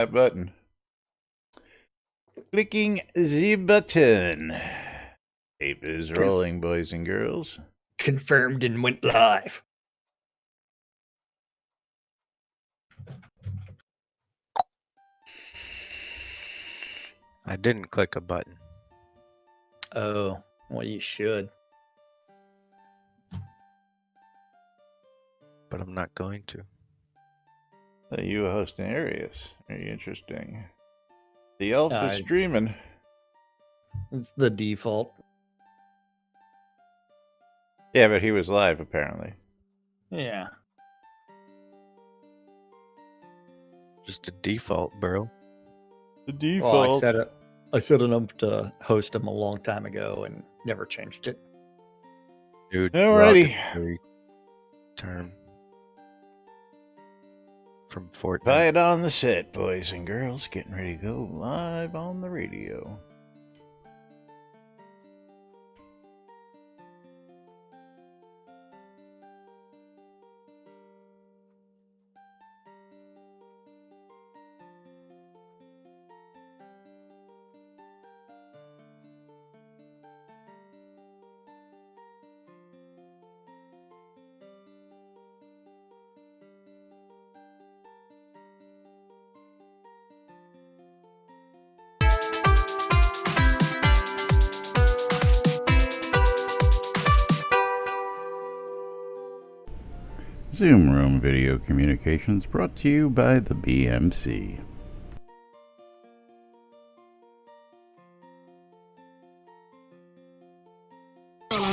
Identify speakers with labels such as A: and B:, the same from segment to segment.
A: That button. Clicking the button. Tape is rolling, boys and girls.
B: Confirmed and went live.
C: I didn't click a button.
B: Oh, well, you should.
C: But I'm not going to.
A: Are you hosting Arius? Very interesting. The elf is streaming.
B: It's the default.
A: Yeah, but he was live, apparently.
B: Yeah.
C: Just a default, bro.
A: The default.
B: Well, I set it up to host him a long time ago and never changed it.
C: Dude,
A: alrighty.
C: Term. From Fortnite.
A: Quiet on the set, boys and girls. Getting ready to go live on the radio. Zoom Room Video Communications brought to you by the BMC.
D: $5.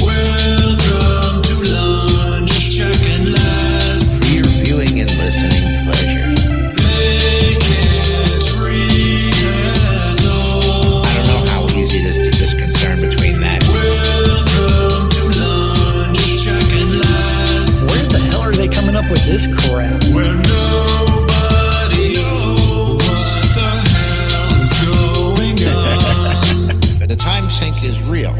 D: Welcome to lunch, check and last. For your viewing and listening pleasure. They can't read and know. I don't know how easy it is to discern between that. Welcome to lunch, check and last.
B: Where the hell are they coming up with this crap?
D: Where nobody knows what the hell is going on. The time sink is real.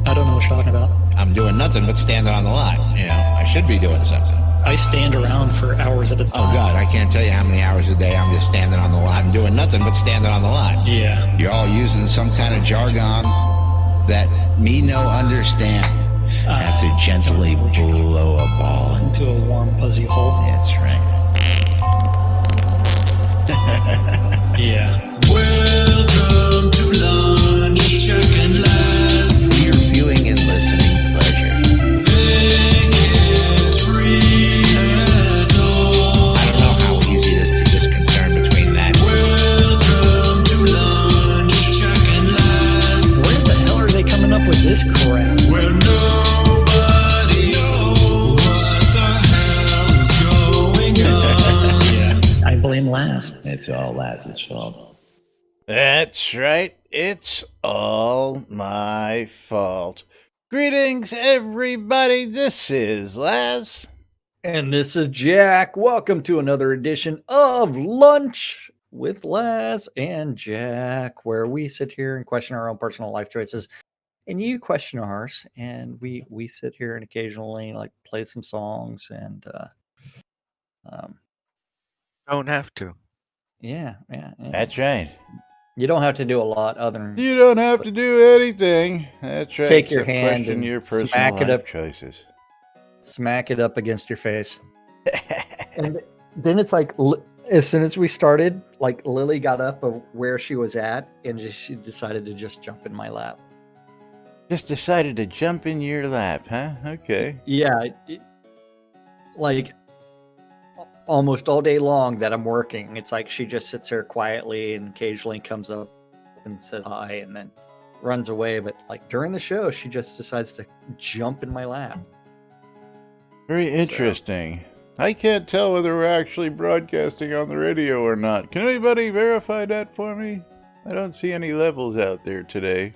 B: I don't know what you're talking about.
D: I'm doing nothing but standing on the line. You know, I should be doing something.
B: I stand around for hours at a time.
D: Oh, God, I can't tell you how many hours a day I'm just standing on the line. I'm doing nothing but standing on the line.
B: Yeah.
D: You're all using some kind of jargon that me no understand. I have to gently blow a ball
B: Into a warm, fuzzy hole.
D: That's right.
B: Yeah.
D: Welcome to lunch, check and last. For your viewing and listening pleasure. They can't read and know. I don't know how easy it is to discern between that. Welcome to lunch, check and last.
B: Where the hell are they coming up with this crap?
D: Where nobody knows what the hell is going on.
B: Yeah. I blame Laz.
D: It's all Laz's fault.
A: That's right. It's all my fault. Greetings, everybody. This is Laz.
B: And this is Jack. Welcome to another edition of Lunch with Laz and Jack, where we sit here and question our own personal life choices. And you question ours, and we sit here and occasionally like play some songs and
C: Don't have to.
B: yeah.
A: That's right.
B: You don't have to do a lot other than
A: You don't have to do anything. That's right.
B: Take your
A: except
B: hand
A: question
B: and
A: your personal
B: smack it
A: life
B: up.
A: choices.
B: smack it up against your face. And then it's like, as soon as we started, like Lily got up of where she was at and she decided to just jump in my lap.
A: Just decided to jump in your lap, huh? Okay.
B: Yeah, like almost all day long that I'm working, it's like she just sits there quietly and occasionally comes up and says hi and then runs away. But like during the show, she just decides to jump in my lap.
A: Very interesting. I can't tell whether we're actually broadcasting on the radio or not. Can anybody verify that for me? I don't see any levels out there today.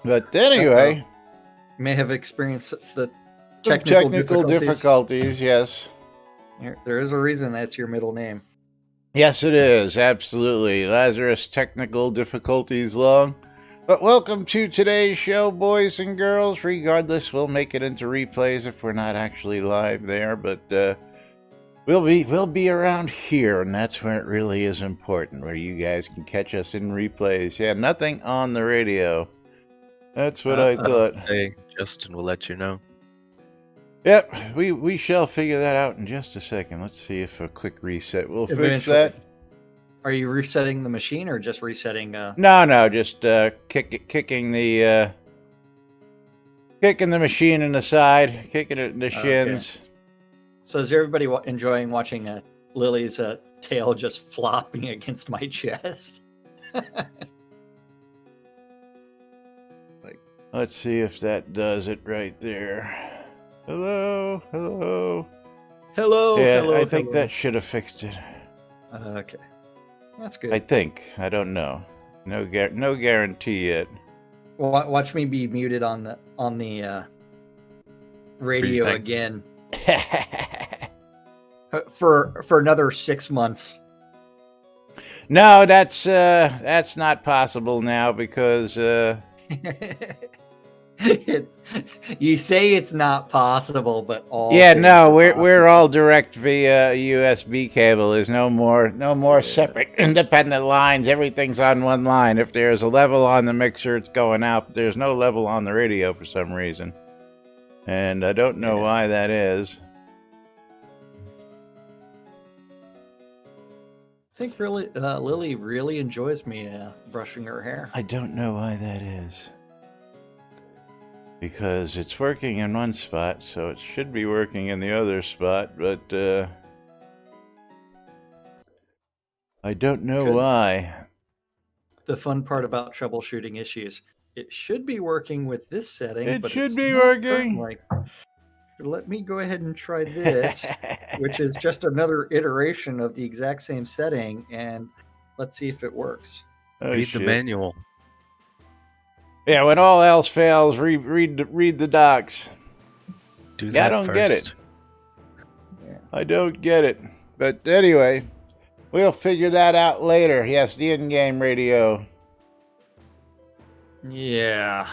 A: But anyway,
B: May have experienced the
A: some technical difficulties, yes.
B: There is a reason that's your middle name.
A: Yes, it is. Absolutely. Lazarus technical difficulties long. But welcome to today's show, boys and girls. Regardless, we'll make it into replays if we're not actually live there, but we'll be around here, and that's where it really is important, where you guys can catch us in replays. Yeah, nothing on the radio. That's what I thought.
C: Hey, Justin will let you know.
A: Yep, we shall figure that out in just a second. Let's see if a quick reset will fix
B: Eventually.
A: that.
B: Are you resetting the machine or just resetting?
A: No, just kicking the machine in the side, kicking it in the shins.
B: Okay. So is everybody enjoying watching Lily's tail just flopping against my chest?
A: Let's see if that does it right there. Hello.
B: Hello.
A: Yeah,
B: hello,
A: I think
B: hello.
A: that should have fixed it.
B: Okay, that's good.
A: I think. I don't know. No guarantee yet.
B: Watch me be muted on the radio
C: thing.
B: again for another 6 months.
A: No, that's not possible now because
B: You say it's not possible, but all
A: yeah,
B: things
A: no,
B: are
A: we're all direct via USB cable. There's no more separate independent lines. Everything's on one line. If there's a level on the mixer, it's going out. But there's no level on the radio for some reason, and I don't know why that is.
B: I think really Lily really enjoys me brushing her hair.
A: I don't know why that is. Because it's working in one spot, so it should be working in the other spot, but I don't know why.
B: The fun part about troubleshooting issues, it should be working with this setting.
A: It
B: but
A: should
B: it's
A: be
B: not
A: working.
B: currently. Let me go ahead and try this, which is just another iteration of the exact same setting, and let's see if it works.
A: Oh,
C: Read
A: shit.
C: the manual.
A: Yeah, when all else fails, read the docs.
C: Do
A: Yeah,
C: that
A: I don't
C: first.
A: get it. I don't get it. But anyway, we'll figure that out later. Yes, the in-game radio.
B: Yeah.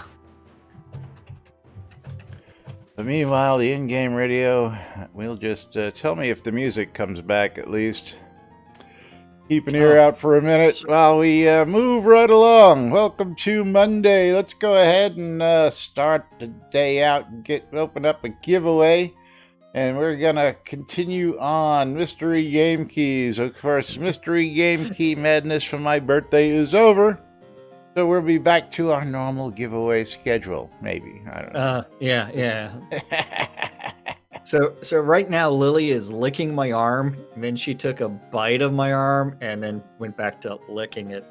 A: But meanwhile, the in-game radio, we'll just tell me if the music comes back at least. Keep an ear out for a minute while we move right along. Welcome to Monday. Let's go ahead and start the day out and open up a giveaway. And we're going to continue on Mystery Game Keys. Of course, Mystery Game Key madness for my birthday is over. So we'll be back to our normal giveaway schedule, maybe. I don't know.
B: Yeah. So right now Lily is licking my arm, and then she took a bite of my arm and then went back to licking it.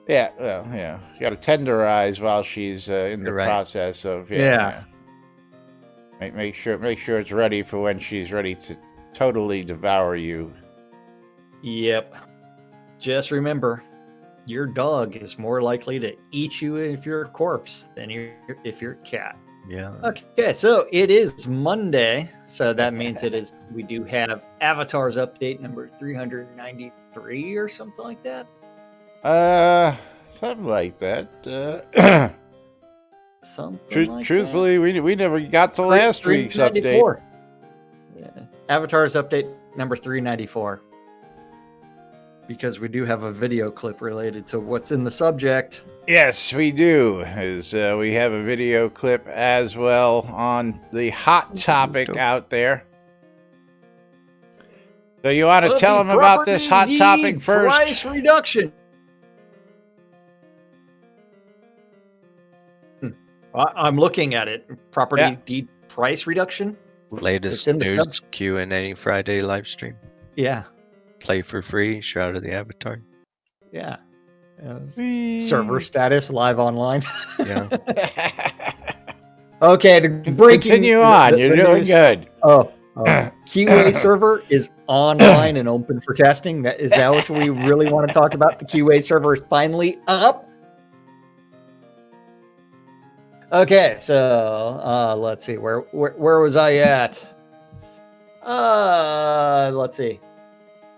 A: Yeah, well, yeah. You got to tenderize while she's in the
C: You're right.
A: process of Make sure it's ready for when she's ready to totally devour you.
B: Yep. Just remember, your dog is more likely to eat you if you're a corpse than if you're a cat.
C: Yeah.
B: Okay, so it is Monday, so that means we do have Avatars update number 393 or something like that.
A: Something like that.
B: Something like
A: truthfully, we never got to
B: that.
A: last week's update.
B: 394. Yeah. Avatars update number 394. Because we do have a video clip related to what's in the subject.
A: Yes, we do. We have a video clip as well on the hot topic out there. So you want to tell them about this hot topic first?
B: Price reduction. I'm looking at it. Property deed price reduction.
C: Latest
B: in the
C: news Q&A Friday live stream.
B: Yeah.
C: Play for free. Shroud of the Avatar.
B: Yeah. Server status live online.
C: Yeah.
B: Okay, the breaking.
A: Continue on. You're doing
B: news.
A: good.
B: QA server is online and open for testing. Is that what we really want to talk about? The QA server is finally up. Okay, so let's see. Where was I at? Let's see.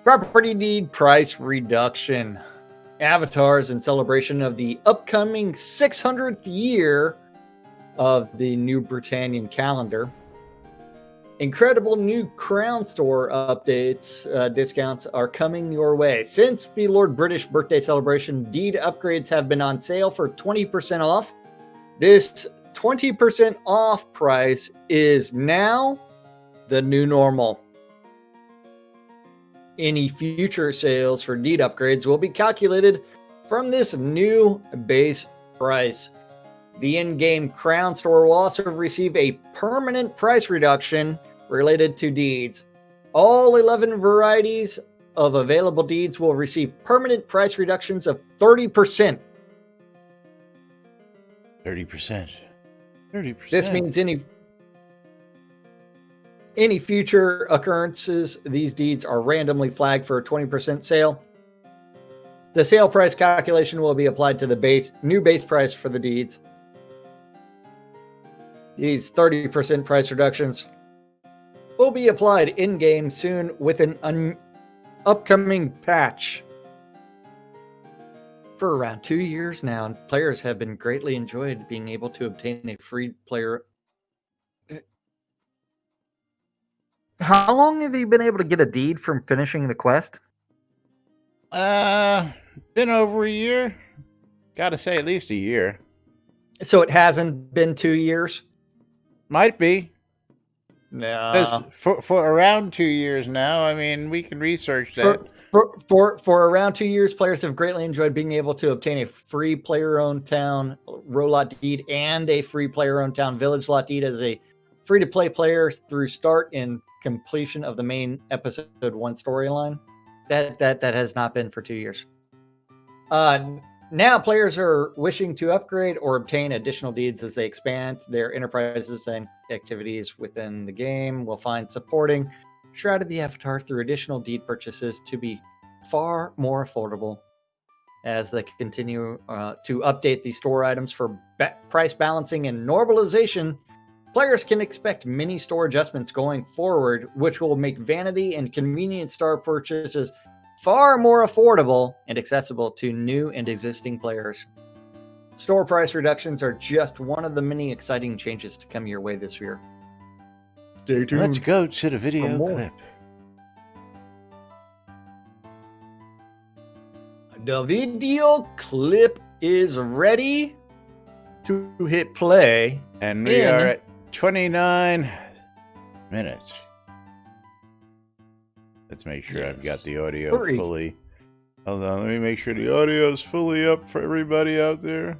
B: Property deed price reduction. avatars in celebration of the upcoming 600th year of the New Britannian calendar. Incredible new Crown Store updates, discounts are coming your way. Since the Lord British birthday celebration, deed upgrades have been on sale for 20% off. This 20% off price is now the new normal. Any future sales for deed upgrades will be calculated from this new base price. The in-game Crown Store will also receive a permanent price reduction related to deeds. All 11 varieties of available deeds will receive permanent price reductions of 30%.
A: 30%. 30%.
B: This means any future occurrences, these deeds are randomly flagged for a 20% sale. The sale price calculation will be applied to the new base price for the deeds. These 30% price reductions will be applied in-game soon with an upcoming patch. For around 2 years now, players have been greatly enjoyed being able to obtain a free player. How long have you been able to get a deed from finishing the quest?
A: Been over a year. Gotta say, at least a year.
B: So it hasn't been 2 years?
A: Might be.
B: No.
A: For around 2 years now. I mean, we can research that.
B: For around 2 years, players have greatly enjoyed being able to obtain a free player-owned town row lot deed and a free player-owned town village lot deed as a free-to-play player through start and completion of the main episode 1 storyline. That has not been for 2 years. Now players are wishing to upgrade or obtain additional deeds as they expand their enterprises and activities within the game will find supporting Shroud of the Avatar through additional deed purchases to be far more affordable. As they continue to update the store items for price balancing and normalization, players can expect many store adjustments going forward, which will make vanity and convenience store purchases far more affordable and accessible to new and existing players. Store price reductions are just one of the many exciting changes to come your way this year. Stay tuned.
A: Let's go to the video clip.
B: The video clip is ready to hit play.
A: And we are at 29 minutes. Let's make sure I've got the audio fully. Hold on, let me make sure the audio is fully up for everybody out there.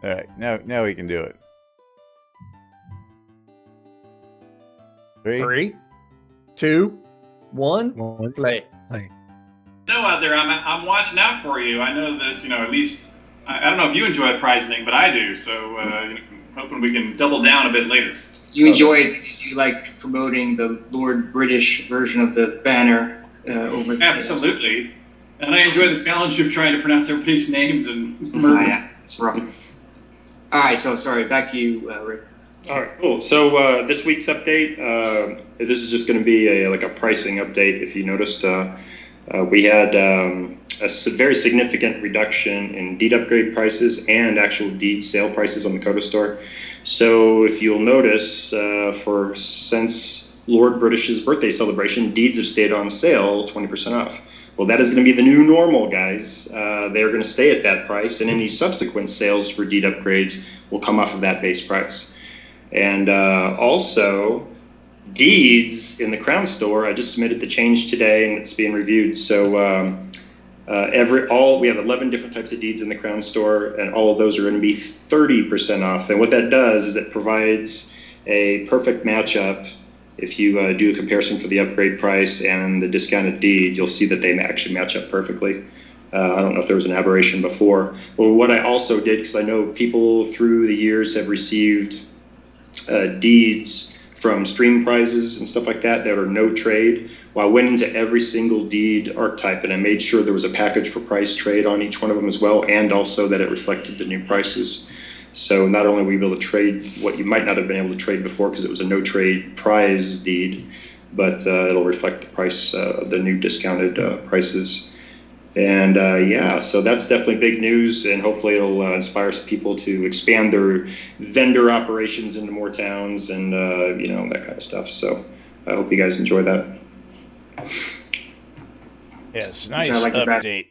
A: All right, now we can do it.
B: 3, 2, 1, play.
E: So out there, I'm watching out for you. I know this, at least, I don't know if you enjoy prizing, but I do. So hoping we can double down a bit later.
F: You enjoy it because you like promoting the Lord British version of the banner over there.
E: Absolutely. And I enjoy the challenge of trying to pronounce everybody's names and murder.
F: Yeah, it's rough. All right, so sorry, back to you, Rick.
G: All right, cool. So this week's update, this is just going to be a pricing update. If you noticed, we had a very significant reduction in deed upgrade prices and actual deed sale prices on the Coda Store. So if you'll notice, since Lord British's birthday celebration, deeds have stayed on sale 20% off. Well, that is going to be the new normal, guys. They're going to stay at that price, and any subsequent sales for deed upgrades will come off of that base price. And also, deeds in the Crown Store, I just submitted the change today, and it's being reviewed. So we have 11 different types of deeds in the Crown Store, and all of those are going to be 30% off. And what that does is it provides a perfect matchup. If you do a comparison for the upgrade price and the discounted deed, you'll see that they actually match up perfectly. I don't know if there was an aberration before. Well, what I also did, because I know people through the years have received deeds from stream prizes and stuff like that are no trade. Well, I went into every single deed archetype and I made sure there was a package for price trade on each one of them as well, and also that it reflected the new prices. So not only will you be able to trade what you might not have been able to trade before because it was a no trade prize deed, but it'll reflect the price of the new discounted prices. And yeah, so that's definitely big news, and hopefully it'll inspire some people to expand their vendor operations into more towns and that kind of stuff. So I hope you guys enjoy that.
A: Yes, nice
F: I like it back.
A: update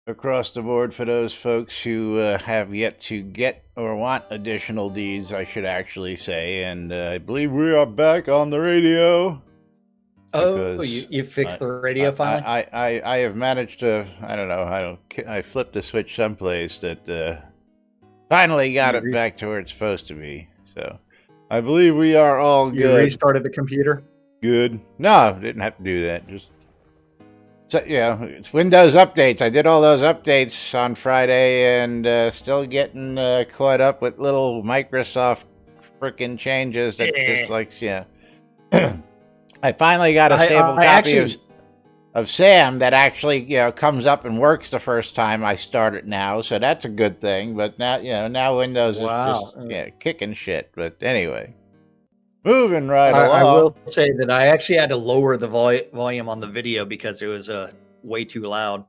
A: across the board for those folks who have yet to get or want additional deeds, I should actually say. And I believe we are back on the radio.
B: Oh, you fixed the radio finally?
A: I have managed to, I don't know, I flipped the switch someplace that finally got it back to where it's supposed to be. So I believe we are all good.
B: You restarted the computer?
A: Good. No, didn't have to do that. Just, so, yeah, it's Windows updates. I did all those updates on Friday and still getting caught up with little Microsoft frickin' changes that just like, yeah. I finally got a stable copy of Sam that actually, comes up and works the first time I start it now, so that's a good thing. But now, now Windows is just kicking shit. But anyway, moving right along.
B: I will say that I actually had to lower the volume on the video because it was way too loud.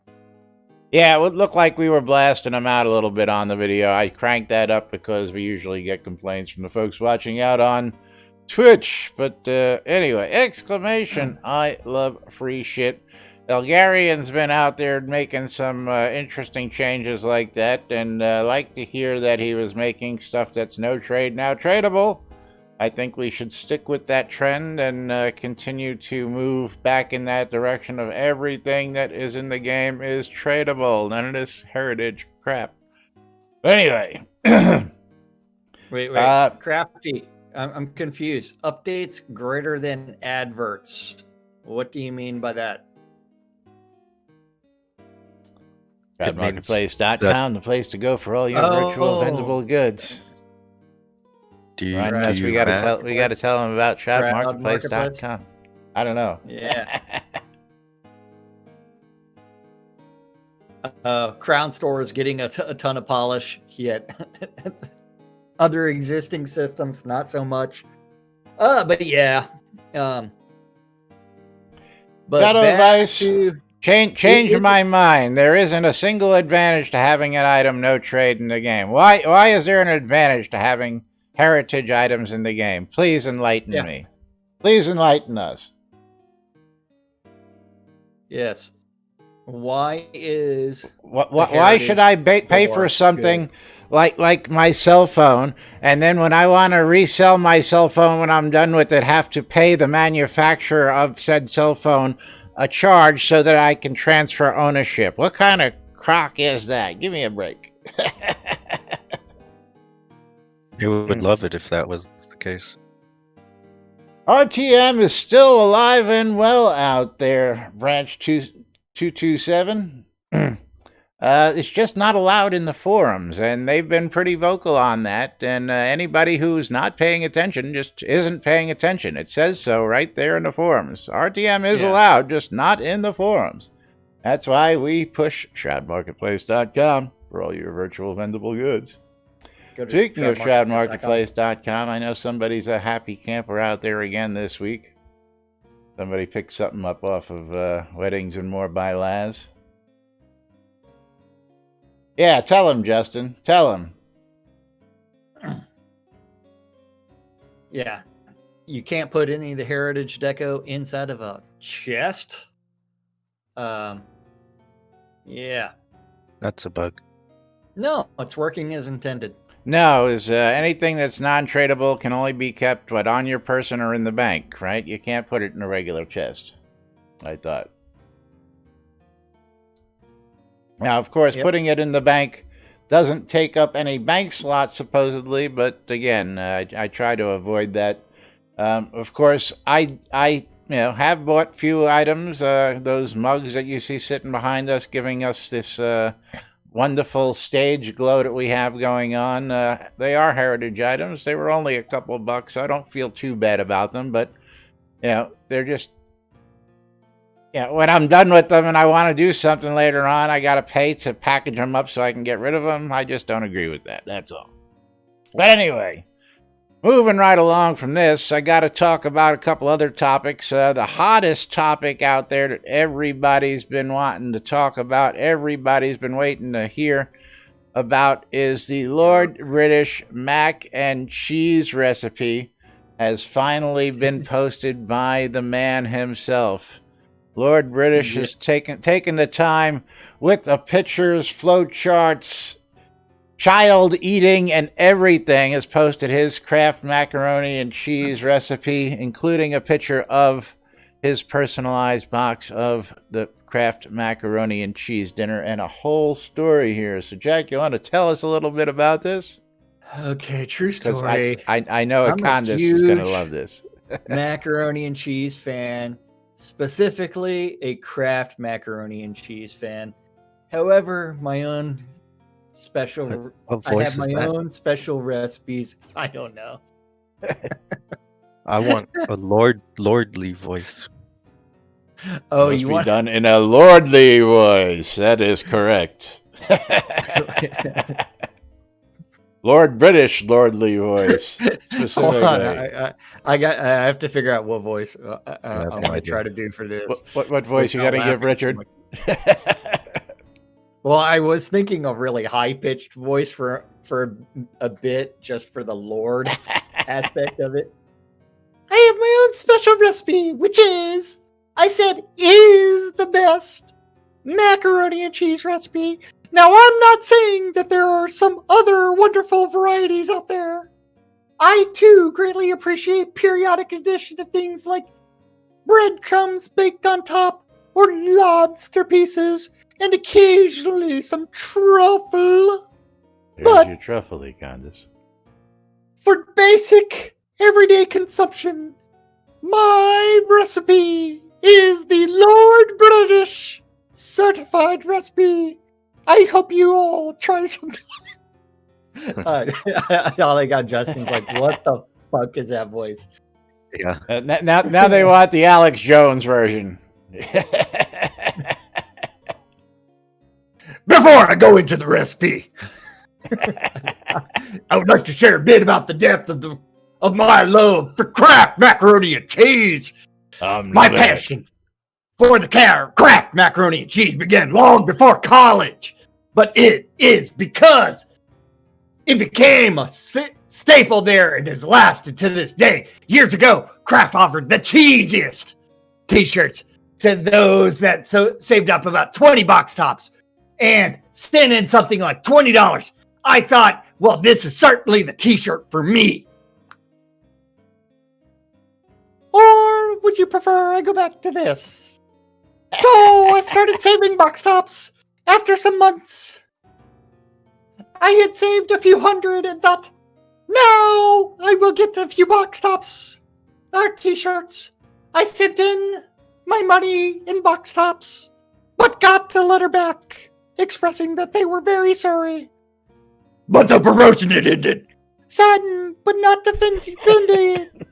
A: Yeah, it would look like we were blasting them out a little bit on the video. I cranked that up because we usually get complaints from the folks watching out on Twitch. But anyway, exclamation, I love free shit. Elgarian's been out there making some interesting changes like that, and I like to hear that he was making stuff that's no trade now tradable. I think we should stick with that trend and continue to move back in that direction of everything that is in the game is tradable. None of this heritage crap. But anyway.
B: Wait, Crafty. I'm confused. Updates greater than adverts. What do you mean by that?
A: Shroudmarketplace.com, the place to go for all your virtual vendable goods.
C: We
A: got to tell them about shroudmarketplace.com. I don't know.
B: Yeah. Crown Store is getting a ton of polish, yet other existing systems not so much. But yeah. But
A: Shadow Vice, change my mind. There isn't a single advantage to having an item no trade in the game. Why is there an advantage to having heritage items in the game? Please enlighten me. Please enlighten us.
B: Yes. Why
A: should I pay for something like my cell phone, and then when I want to resell my cell phone when I'm done with it, have to pay the manufacturer of said cell phone a charge so that I can transfer ownership? What kind of crock is that? Give me a break.
C: You would love it if that was the case.
A: RTM is still alive and well out there, Branch 227. It's just not allowed in the forums, and they've been pretty vocal on that. And anybody who's not paying attention just isn't paying attention. It says so right there in the forums. RTM is allowed, just not in the forums. That's why we push shroudmarketplace.com for all your virtual vendable goods. Speaking of shroudmarketplace.com, I know somebody's a happy camper out there again this week. Somebody picked something up off of Weddings and More by Laz. Yeah, tell him, Justin. Tell him.
B: Yeah. You can't put any of the heritage deco inside of a chest. Yeah.
C: That's a bug.
B: No, it's working as intended.
A: No, anything that's non-tradable can only be kept, on your person or in the bank, right? You can't put it in a regular chest, I thought. Now, of course, putting it in the bank doesn't take up any bank slots, supposedly, but again, I try to avoid that. Of course, I have bought few items, those mugs that you see sitting behind us, giving us this wonderful stage glow that we have going on. They are heritage items. They were only a couple bucks, so I don't feel too bad about them, but they're just, when I'm done with them and I want to do something later on, I got to pay to package them up so I can get rid of them. I just don't agree with that. That's all. But anyway, Moving right along from this, I got to talk about a couple other topics. The hottest topic out there that everybody's been wanting to talk about, everybody's been waiting to hear about, is the Lord British mac and cheese recipe has finally been posted by the man himself. Lord British has taken the time with the pictures, flowcharts, child eating, and everything, has posted his Kraft macaroni and cheese recipe, including a picture of his personalized box of the Kraft macaroni and cheese dinner and a whole story here. So, Jack, you want to tell us a little bit about this?
B: Okay, true story.
A: I know
B: I'm a
A: Candace is going to
B: huge
A: love this.
B: macaroni and cheese fan, specifically a Kraft macaroni and cheese fan. However, my own special,
C: What
B: I
C: voice
B: have
C: is
B: my
C: that?
B: own special recipes. I don't know.
C: I want a lordly voice.
B: Oh,
A: Must
B: you
A: be
B: want
A: done in a lordly voice. That is correct. Lord British lordly voice, specifically.
B: Hold on, I have to figure out what voice
C: have
B: I'm
C: no
B: going to
C: idea.
B: try to do for this.
A: What voice you got to give, Richard?
B: Well, I was thinking a really high pitched voice for a bit, just for the Lord aspect of it. I have my own special recipe, which is, I said, is the best macaroni and cheese recipe. Now, I'm not saying that there are some other wonderful varieties out there. I too greatly appreciate periodic addition of things like breadcrumbs baked on top, or lobster pieces, and occasionally some truffle.
A: There's
B: But-
A: your truffle, Candace.
B: For basic, everyday consumption, my recipe is the Lord British certified recipe. I hope you all try some. All I got Justin's like, what the fuck is that voice?
C: Yeah.
A: Now they want the Alex Jones version.
B: Before I go into the recipe, I would like to share a bit about the depth of my love for Kraft macaroni and cheese. My passion for the Kraft macaroni and cheese began long before college, but it is because it became a staple there and has lasted to this day. Years ago, Kraft offered the cheesiest t-shirts to those that saved up about 20 box tops and sent in something like $20. I thought, well, this is certainly the t-shirt for me. Or would you prefer I go back to this? So I started saving box tops after some months. I had saved a few hundred and thought, now I will get a few box tops or t-shirts. I sent in my money in box tops, but got a letter back expressing that they were very sorry. But the promotion had ended. Saddened, but not offended.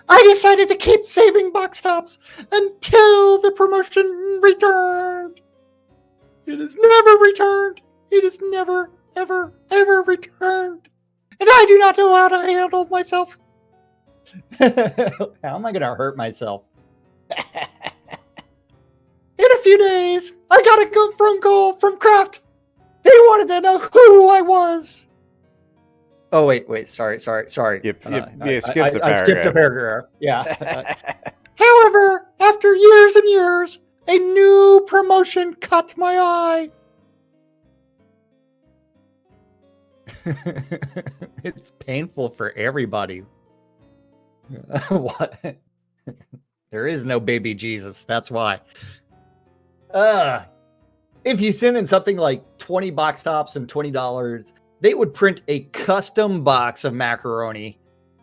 B: I decided to keep saving box tops until the promotion returned. It has never returned. It has never, ever, ever returned. And I do not know how to handle myself. How am I going to hurt myself? In a few days, I got a phone call from Kraft. They wanted to know who I was. Oh, wait. Sorry.
A: You skipped a
B: I skipped a
A: paragraph.
B: paragraph. Yeah. However, after years and years, a new promotion caught my eye. It's painful for everybody. What? There is no baby Jesus. That's why. If you send in something like 20 box tops and $20, they would print a custom box of macaroni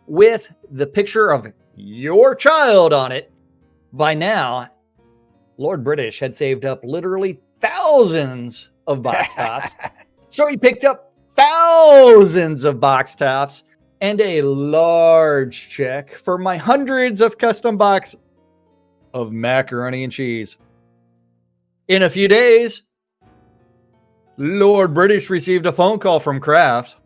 B: with the picture of your child on it. By now, Lord British had saved up literally thousands of box tops. So he picked up thousands of box tops and a large check for my hundreds of custom box of macaroni and cheese. In a few days, Lord British received a phone call from Kraft.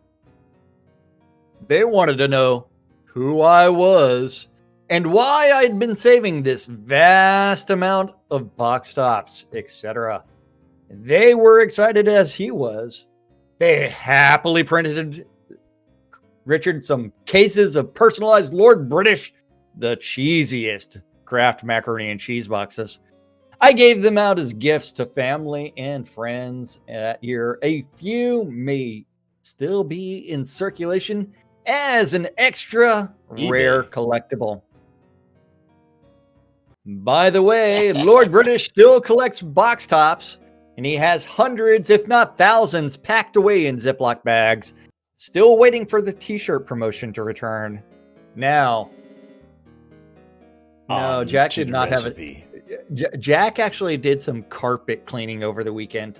B: They wanted to know who I was and why I'd been saving this vast amount of box tops, etc. They were excited as he was. They happily printed Richard some cases of personalized Lord British, the cheesiest Kraft macaroni and cheese boxes. I gave them out as gifts to family and friends that year. A few may still be in circulation as an extra rare collectible. By the way, Lord British still collects box tops, and he has hundreds, if not thousands, packed away in Ziploc bags, still waiting for the t-shirt promotion to return. Now, no, Jack did not have it. Jack actually did some carpet cleaning over the weekend.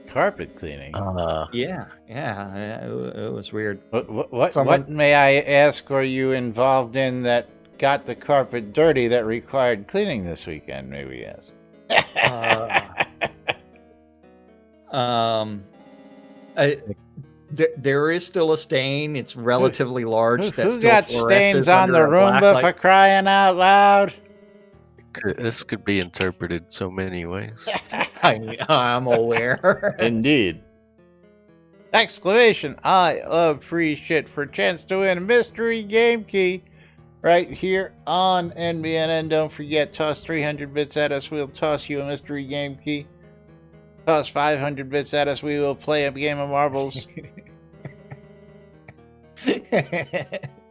A: Carpet cleaning?
B: Yeah, it was weird.
A: What may I ask, were you involved in that got the carpet dirty that required cleaning this weekend, may we ask?
B: There is still a stain. It's relatively large.
A: Who got stains on the Roomba for crying out loud?
C: This could be interpreted so many ways.
B: I'm aware.
A: Indeed. Exclamation! I love free shit for a chance to win a mystery game key right here on NBNN. Don't forget, toss 300 bits at us. We'll toss you a mystery game key. Toss 500 bits at us. We will play a game of marbles.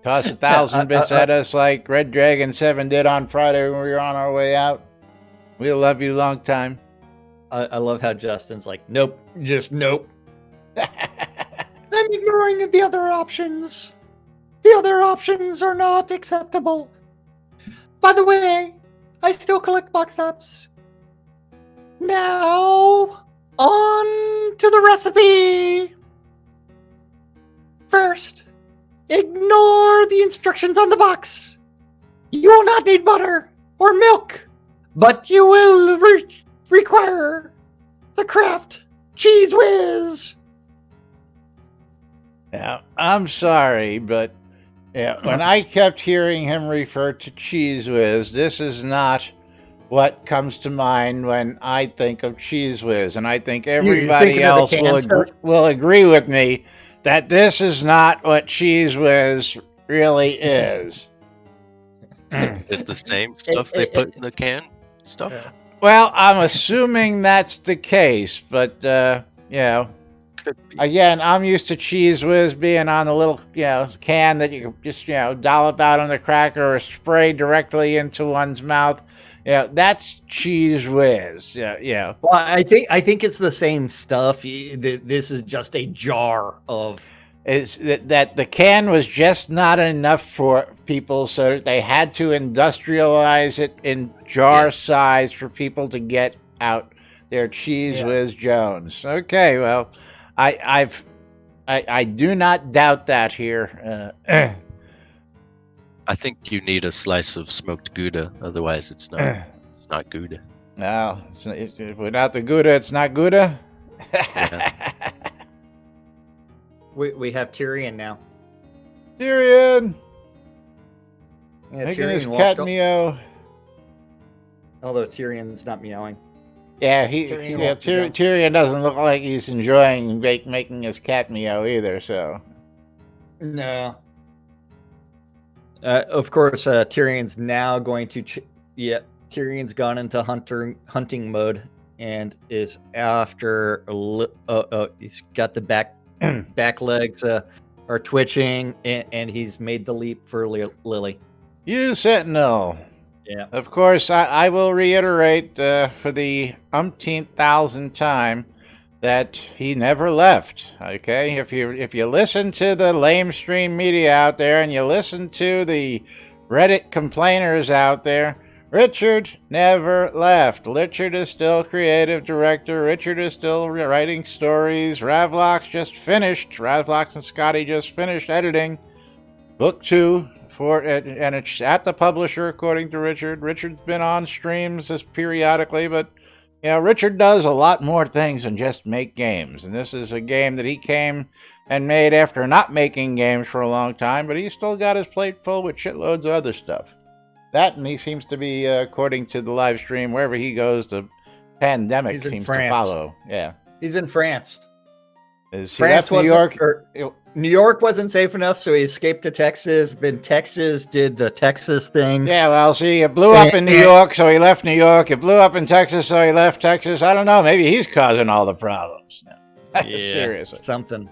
A: Toss 1,000 bits at us like Red Dragon 7 did on Friday when we were on our way out. We'll love you long time.
B: I love how Justin's like, nope, just nope. I'm ignoring the other options. The other options are not acceptable. By the way, I still collect box tops. Now, on to the recipe. First, ignore the instructions on the box. You will not need butter or milk, but you will require the Kraft Cheese Whiz.
A: Yeah, I'm sorry, but when I kept hearing him refer to Cheese Whiz, this is not what comes to mind when I think of Cheese Whiz, and I think everybody else will agree with me that this is not what Cheese Whiz really is.
C: Is it the same stuff they put in the can? Stuff?
A: Well, I'm assuming that's the case, but, again, I'm used to Cheese Whiz being on a little, can that you can just, dollop out on the cracker or spray directly into one's mouth. Yeah, that's Cheese Whiz. Yeah.
B: Well, I think it's the same stuff. This is just a jar of.
A: It's that the can was just not enough for people, so they had to industrialize it in jar size for people to get out their Cheese Whiz Jones. Okay, well, I do not doubt that here.
C: I think you need a slice of smoked Gouda, otherwise it's not Gouda.
A: No, without the Gouda, it's not Gouda.
C: Yeah.
B: We have Tyrion now.
A: Tyrion!
B: Yeah,
A: Making
B: Tyrion
A: his cat meow.
B: Although Tyrion's not meowing.
A: Yeah, Tyrion doesn't look like he's enjoying making his cat meow either, so.
B: No. Of course, Tyrion's now going to... Tyrion's gone into hunting mode and is after... he's got the back legs are twitching, and he's made the leap for Lily.
A: You Sentinel.
B: Yeah.
A: Of course, I will reiterate for the umpteenth thousand time that he never left. Okay, if you listen to the lamestream media out there and you listen to the Reddit complainers out there, Richard never left. Richard is still creative director. Richard is still writing stories. Ravlox just finished. Ravlox and Scotty just finished editing book 2 and it's at the publisher, according to Richard. Richard's been on streams periodically, but Richard does a lot more things than just make games, and this is a game that he came and made after not making games for a long time, but he still got his plate full with shitloads of other stuff. That, and he seems to be, according to the live stream, wherever he goes, the pandemic seems to follow. Yeah.
B: He's in France.
A: Is he
B: France
A: left New York?
B: New York wasn't safe enough, so he escaped to Texas. Then Texas did the Texas thing.
A: Yeah, well, see, it blew up in New York, so he left New York. It blew up in Texas, so he left Texas. I don't know. Maybe he's causing all the problems now.
B: Yeah,
A: Seriously.
B: something.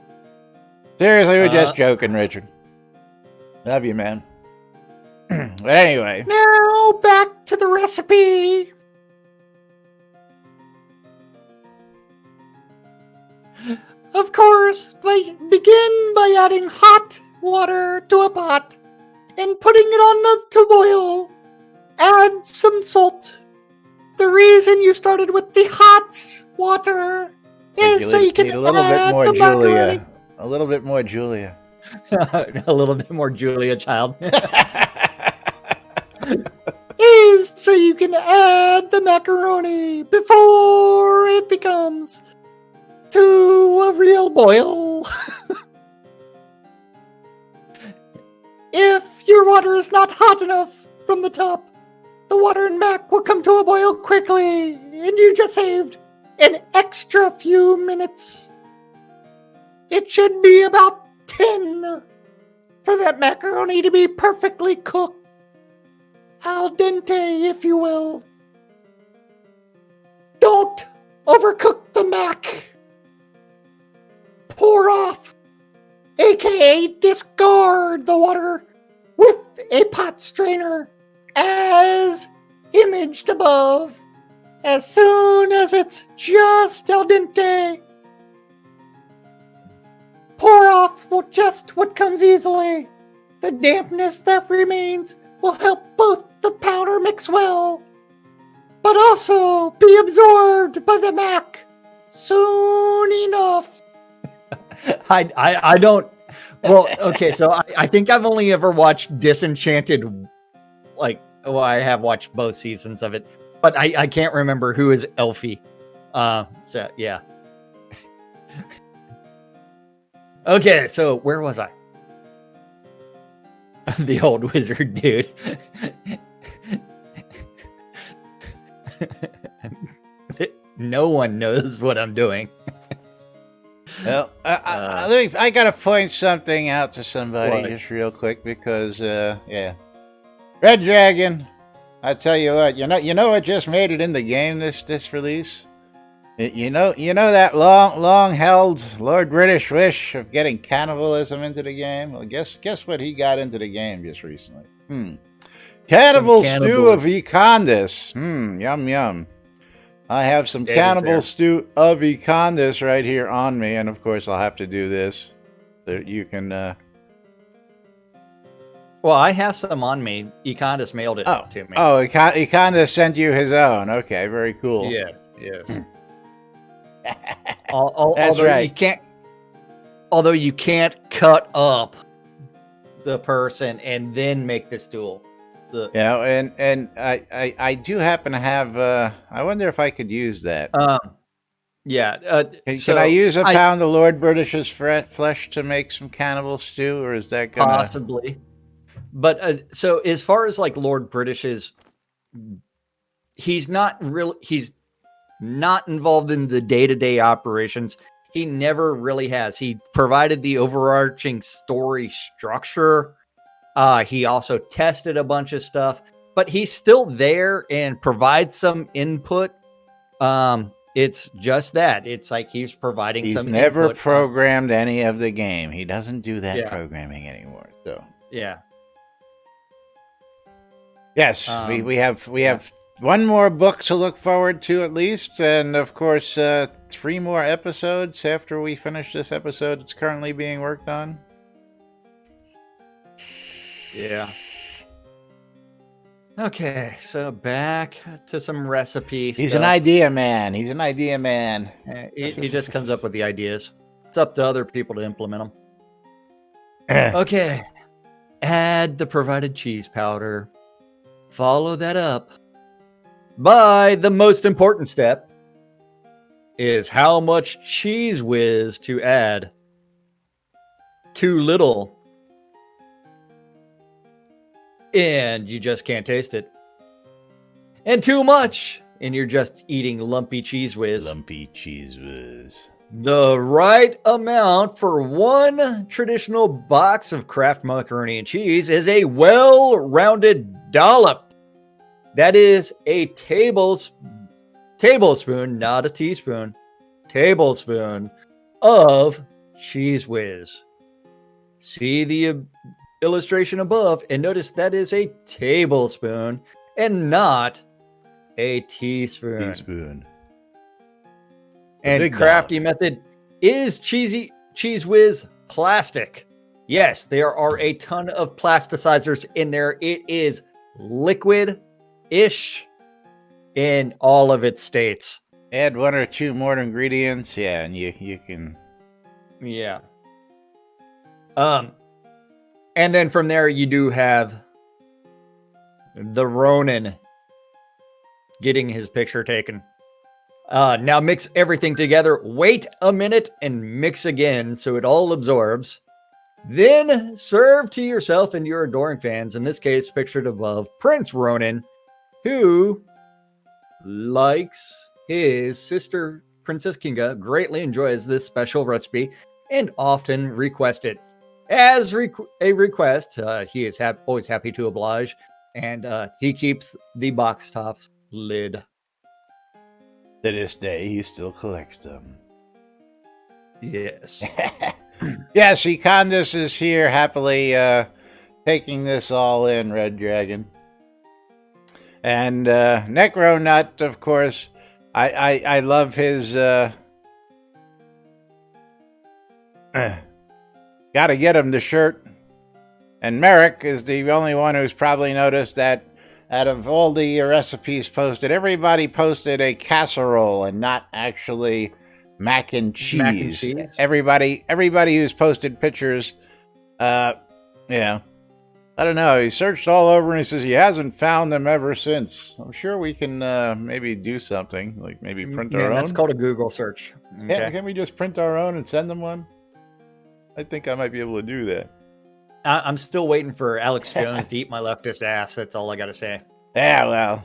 A: Seriously, we're just joking, Richard. Love you, man. But anyway.
B: Now back to the recipe. Of course, begin by adding hot water to a pot and putting it on to boil. Add some salt. The reason you started with the hot water is so you can
A: need a little bit more Julia. A little bit more Julia.
B: A little bit more Julia, child. Is so you can add the macaroni before it becomes to a real boil. If your water is not hot enough from the top, the water and mac will come to a boil quickly, and you just saved an extra few minutes. It should be about 10 for that macaroni to be perfectly cooked. Al dente, if you will. Don't overcook the mac. Pour off, aka discard the water with a pot strainer as imaged above. As soon as it's just al dente, pour off just what comes easily. The dampness that remains will help both the powder mix well, but also be absorbed by the mac soon enough. I don't. Well, okay, so I think I've only ever watched Disenchanted. I have watched both seasons of it, but I can't remember who is Elfie. So yeah. Okay, so where was I? The old wizard dude. No one knows what I'm doing.
A: Well, I gotta point something out to somebody
B: What?
A: just real quick because, Red Dragon. I tell you what, you know what just made it in the game this release. You know that long held Lord British wish of getting cannibalism into the game. Well, guess what he got into the game just recently. Cannibal stew of Econdis. Yum yum. I have some cannibal stew of Econdis right here on me, and of course I'll have to do this. So you can.
B: Well, I have some on me. Econdis mailed it to me.
A: Oh, Econdis sent you his own. Okay, very cool.
B: Yes.
A: That's
B: Although
A: right.
B: Although you can't cut up the person and then make this duel.
A: And I do happen to have. I wonder if I could use that. Can I use a pound of Lord British's flesh to make some cannibal stew, or is that gonna
B: possibly? But so as far as like Lord British's, he's not involved in the day-to-day operations. He never really has. He provided the overarching story structure. He also tested a bunch of stuff, but he's still there and provides some input. It's just that. It's like he's providing some input. He's never
A: programmed any of the game. He doesn't do that programming anymore. So
B: yeah.
A: Yes, we have one more book to look forward to at least, and of course 3 more episodes after we finish this episode. It's currently being worked on.
B: Yeah. Okay, so back to some recipes.
A: He's an idea man. He
B: just comes up with the ideas. It's up to other people to implement them. Okay. Add the provided cheese powder. Follow that up by the most important step. is how much cheese whiz to add. Too little, and you just can't taste it. And too much, and you're just eating lumpy cheese whiz.
A: Lumpy cheese whiz.
B: The right amount for one traditional box of Kraft macaroni and cheese is a well-rounded dollop. That is a tablespoon, not a teaspoon, tablespoon of cheese whiz. See the illustration above and notice that is a tablespoon and not a teaspoon.
A: Teaspoon.
B: And
A: big
B: crafty method is cheese whiz plastic. Yes, there are a ton of plasticizers in there. It is liquid-ish in all of its states.
A: Add one or two more ingredients, yeah, and you can.
B: Yeah. And then from there you do have the Ronin getting his picture taken. Now mix everything together, wait a minute, and mix again so it all absorbs. Then serve to yourself and your adoring fans, in this case pictured above, Prince Ronin, who likes his sister, Princess Kinga, greatly enjoys this special recipe and often requests it. As a request, he is always happy to oblige, and he keeps the box top lid.
A: To this day, he still collects them.
B: Yes.
A: Yes, Econdas is here happily taking this all in, Red Dragon. And Necronut, of course, I love his... Gotta get him the shirt. And Merrick is the only one who's probably noticed that out of all the recipes posted, everybody posted a casserole and not actually mac and cheese.
B: Mac and cheese?
A: Everybody who's posted pictures, I don't know. He searched all over and he says he hasn't found them ever since. I'm sure we can maybe do something, like maybe print our own.
B: That's called a Google search. Okay.
A: Can we just print our own and send them one? I think I might be able to do that.
B: I'm still waiting for Alex Jones to eat my leftist ass. That's all I got to say.
A: Yeah, well,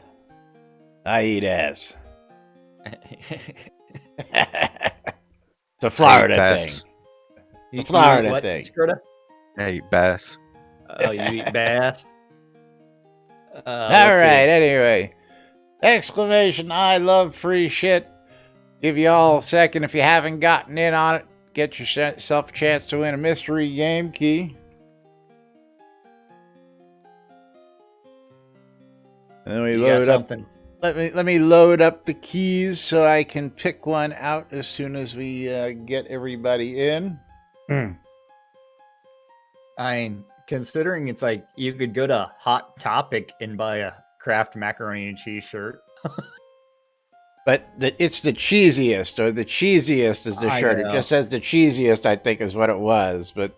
A: I eat ass. It's a Florida
C: bass.
A: thing. A Florida
B: what,
A: thing.
B: Skirta?
C: I eat bass.
B: Oh, you eat bass?
A: All right, anyway. Exclamation, I love free shit. Give you all a second if you haven't gotten in on it. Get yourself a chance to win a mystery game key. And then we load up. Let me load up the keys so I can pick one out as soon as we get everybody in.
B: I mean, considering it's like you could go to Hot Topic and buy a Kraft macaroni and cheese shirt.
A: But it's the cheesiest, or the cheesiest is the shirt. It just says the cheesiest, I think, is what it was. But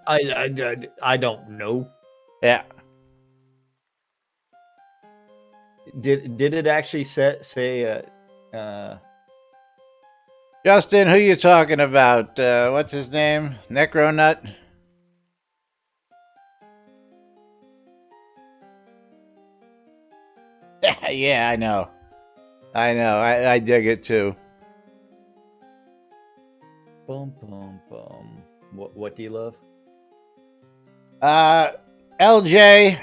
B: I don't know.
A: Yeah.
B: Did it actually say
A: Justin, who you talking about? What's his name? Necronut? Yeah, I know. I dig it too.
B: Boom, boom, boom. What do you love?
A: LJ,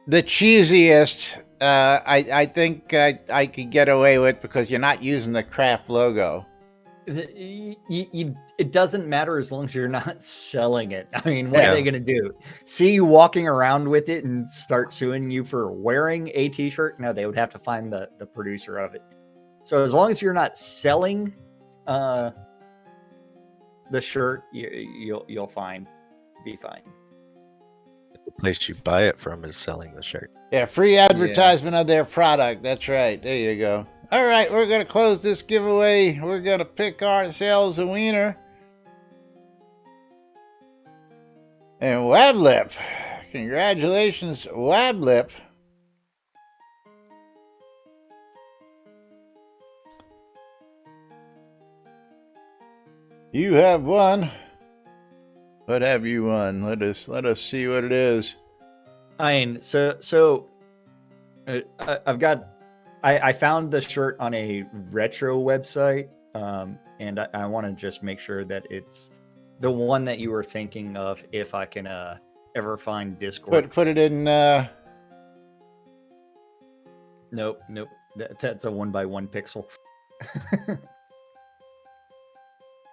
A: the cheesiest. I think I could get away with because you're not using the Kraft logo.
B: It doesn't matter as long as you're not selling it. I mean, what are they going to do? See you walking around with it and start suing you for wearing a t-shirt? No, they would have to find the producer of it. So as long as you're not selling the shirt, you'll be fine.
C: The place you buy it from is selling the shirt.
A: Yeah, free advertisement of their product. That's right. There you go. All right, we're going to close this giveaway. We're going to pick ourselves a wiener. And Wablip. Congratulations, Wablip. You have won. What have you won? Let us see what it is.
B: I mean, I found the shirt on a retro website, and I want to just make sure that it's the one that you were thinking of. If I can ever find Discord.
A: Put it in.
B: Nope. That's a 1x1 pixel.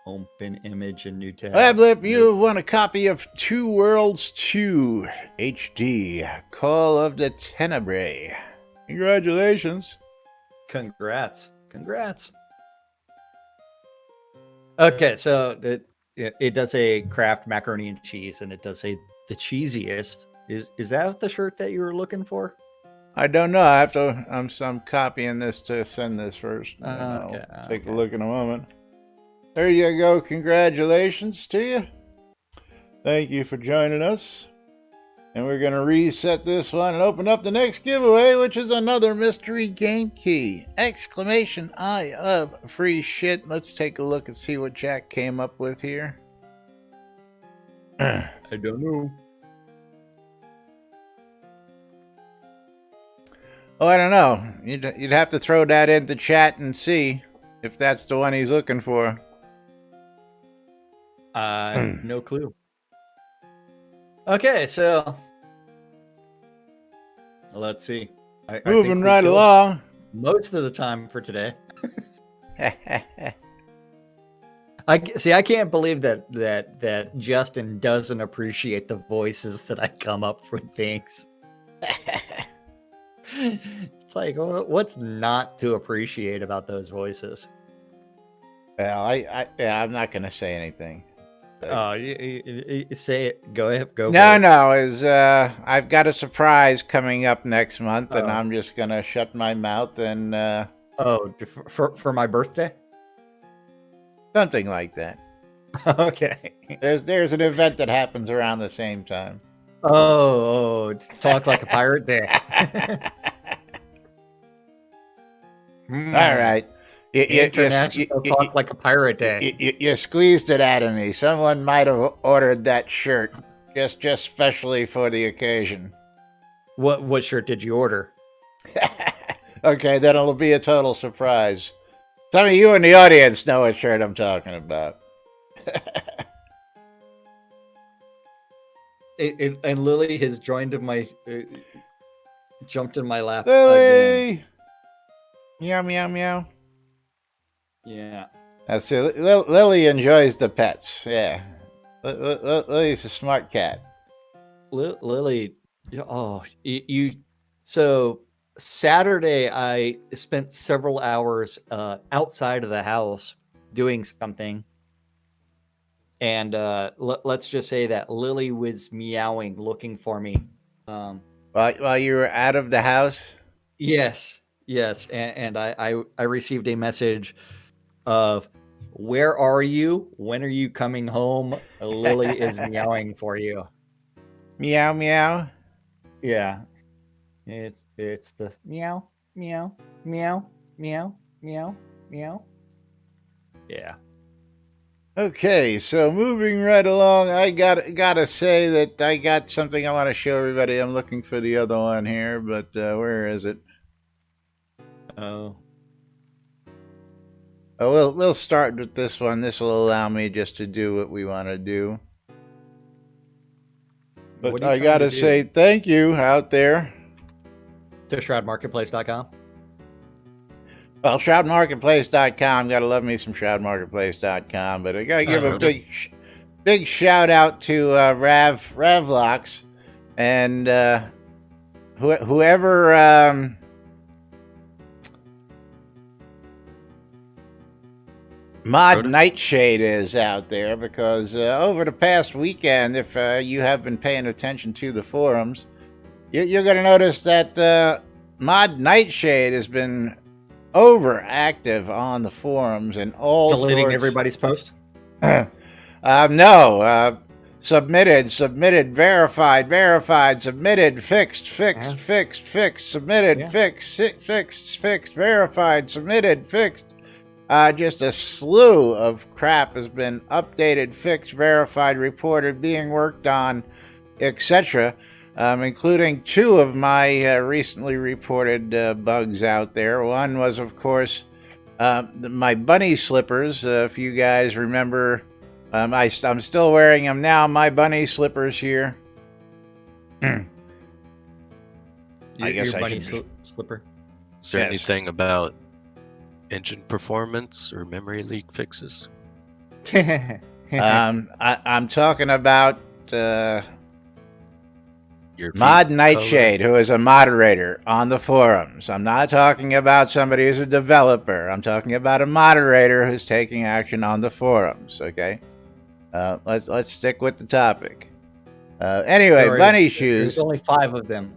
B: Open image and new tab.
A: Ablip, you won a copy of Two Worlds 2 HD, Call of the Tenebrae. Congratulations.
B: Congrats. Okay, so it does say Kraft macaroni and cheese, and it does say the cheesiest. Is that the shirt that you were looking for?
A: I don't know. I have to. I'm copying this to send this first. And
B: Okay,
A: I'll take a look in a moment. There you go. Congratulations to you. Thank you for joining us. And we're going to reset this one and open up the next giveaway, which is another mystery game key. Exclamation I love free shit. Let's take a look and see what Jack came up with here.
B: I don't know.
A: Oh, I don't know. You'd have to throw that into chat and see if that's the one he's looking for.
B: No clue. Okay, so let's see. I think
A: Moving
B: we
A: right
B: killed
A: along.
B: most of the time for today. I can't believe that Justin doesn't appreciate the voices that I come up with things. It's like, what's not to appreciate about those voices?
A: Well, I'm not going to say anything.
B: Oh, you say it. Go ahead. Go.
A: No. I've got a surprise coming up next month, and
B: Oh.
A: I'm just going to shut my mouth and
B: Oh, for my birthday.
A: something like that.
B: Okay.
A: There's an event that happens around the same time.
B: Oh, talk like a pirate day.
A: All right.
B: International talk like a pirate day.
A: You squeezed it out of me. Someone might have ordered that shirt just specially for the occasion.
B: What shirt did you order?
A: Okay, then it'll be a total surprise. Some of you in the audience know what shirt I'm talking about.
B: And Lily has joined my jumped in my lap
A: Lily!
B: again.
A: Meow, meow, meow.
B: Yeah.
A: That's it. Lily enjoys the pets. Yeah. Lily's a smart cat.
B: Lily, oh, you. So Saturday, I spent several hours outside of the house doing something, and let's just say that Lily was meowing, looking for me.
A: While you were out of the house.
B: Yes, and I received a message of, "Where are you? When are you coming home? Lily is meowing for you."
A: Meow, meow.
B: Yeah, it's the meow, meow, meow, meow, meow, meow. Yeah.
A: Okay, so moving right along, I gotta say that I got something I want to show everybody. I'm looking for the other one here, but where is it?
B: Oh.
A: Oh, we'll start with this one. This will allow me just to do what we want to do. But
B: What are you
A: I
B: trying
A: gotta
B: to do?
A: say thank you out there.
B: To shroudmarketplace.com.
A: Well, shroudmarketplace.com. Gotta love me some shroudmarketplace.com. But I gotta give a big shout out to Ravlox and whoever Mod Nightshade is out there, because over the past weekend, if you have been paying attention to the forums, you're going to notice that Mod Nightshade has been overactive on the forums and all
B: Deleting
A: sorts.
B: everybody's post?
A: No. Submitted, verified, submitted, fixed, submitted,
B: Yeah.
A: fixed, verified, submitted, fixed. just a slew of crap has been updated, fixed, verified, reported, being worked on, etc., including 2 of my recently reported bugs out there. One was, of course, my bunny slippers. If you guys remember, I'm still wearing them now, my bunny slippers here. I guess
B: your
A: I
B: bunny
A: should...
B: slipper.
C: Is there
A: Yes.
C: anything about engine performance or memory leak fixes?
A: I'm talking about
C: Your
A: Mod
C: Veep
A: Nightshade, who is a moderator on the forums. I'm not talking about somebody who's a developer. I'm talking about a moderator who's taking action on the forums. Okay, let's stick with the topic. Anyway,
B: Sorry,
A: bunny
B: There's
A: shoes.
B: only 5 of them.